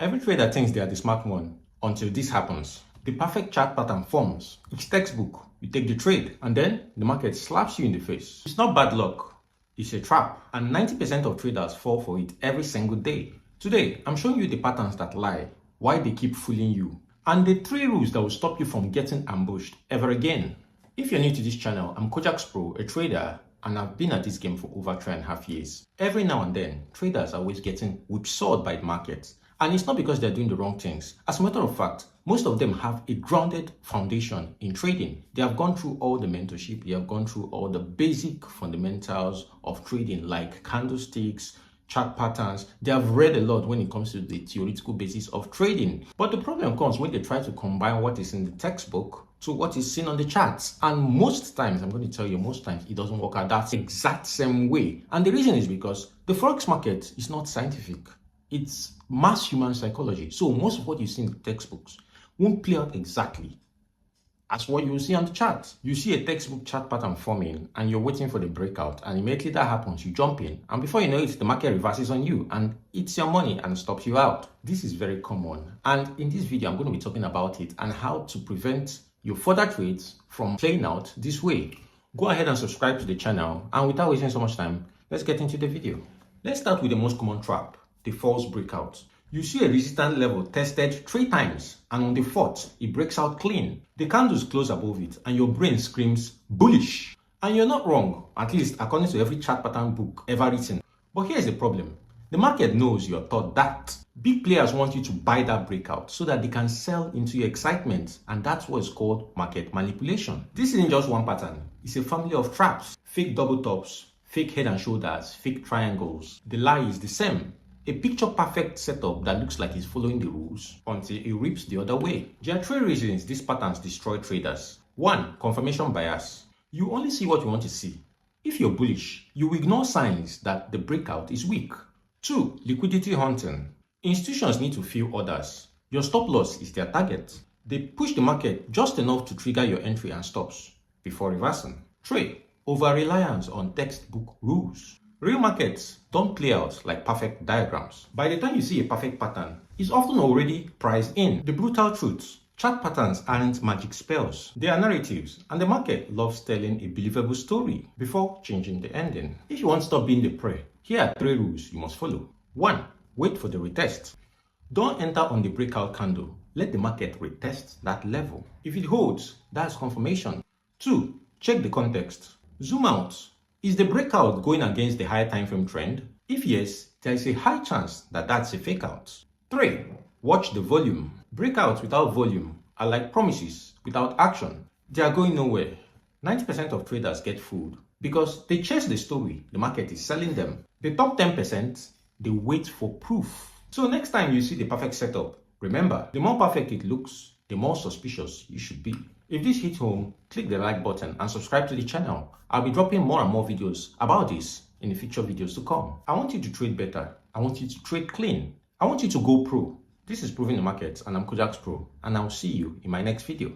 Every trader thinks they are the smart one until this happens. The perfect chart pattern forms. It's textbook. You take the trade and then the market slaps you in the face. It's not bad luck. It's a trap, and 90% of traders fall for it every single day. Today, I'm showing you the patterns that lie, why they keep fooling you, and the 3 rules that will stop you from getting ambushed ever again. If you're new to this channel, I'm Kojak's Pro, a trader, and I've been at this game for over 3.5 years. Every now and then, traders are always getting whipsawed by the market. And it's not because they're doing the wrong things. As a matter of fact, most of them have a grounded foundation in trading. They have gone through all the mentorship, they have gone through all the basic fundamentals of trading, like candlesticks, chart patterns. They have read a lot when it comes to the theoretical basis of trading. But the problem comes when they try to combine what is in the textbook to what is seen on the charts. And most times, I'm going to tell you, most times it doesn't work out that exact same way. And the reason is because the Forex market is not scientific. It's mass human psychology. So most of what you see in the textbooks won't play out exactly as what you will see on the chart. You see a textbook chart pattern forming and you're waiting for the breakout, and immediately that happens, you jump in, and before you know it, the market reverses on you and eats your money and stops you out. This is very common, and in this video I'm going to be talking about it and how to prevent your further trades from playing out this way. Go ahead and subscribe to the channel, and without wasting so much time, let's get into the video. Let's start with the most common trap, the false breakout. You see a resistance level tested 3 times, and on the 4th, it breaks out clean. The candles close above it, and your brain screams bullish. And you're not wrong, at least according to every chart pattern book ever written. But here's the problem. The market knows you're taught that. Big players want you to buy that breakout so that they can sell into your excitement, and that's what is called market manipulation. This isn't just one pattern. It's a family of traps. Fake double tops, fake head and shoulders, fake triangles. The lie is the same. A picture-perfect setup that looks like it's following the rules until it rips the other way. There are 3 reasons these patterns destroy traders. 1. Confirmation bias. You only see what you want to see. If you're bullish, you ignore signs that the breakout is weak. 2. Liquidity hunting. Institutions need to fill orders. Your stop loss is their target. They push the market just enough to trigger your entry and stops before reversing. 3. Over-reliance on textbook rules. Real markets don't play out like perfect diagrams. By the time you see a perfect pattern, it's often already priced in. The brutal truth: chart patterns aren't magic spells. They are narratives, and the market loves telling a believable story before changing the ending. If you want to stop being the prey, here are 3 rules you must follow. 1. Wait for the retest. Don't enter on the breakout candle. Let the market retest that level. If it holds, that's confirmation. 2. Check the context. Zoom out. Is the breakout going against the higher time frame trend? If yes, there is a high chance that that's a fake out. 3. Watch the volume. Breakouts without volume are like promises without action. They are going nowhere. 90% of traders get fooled because they chase the story the market is selling them. The top 10%, they wait for proof. So next time you see the perfect setup, remember, the more perfect it looks, the more suspicious you should be. If this hit home, click the like button and subscribe to the channel. I'll be dropping more and more videos about this in the future videos to come. I want you to trade better. I want you to trade clean. I want you to go pro. This is Proving the Market, and I'm Kojak's Pro, and I'll see you in my next video.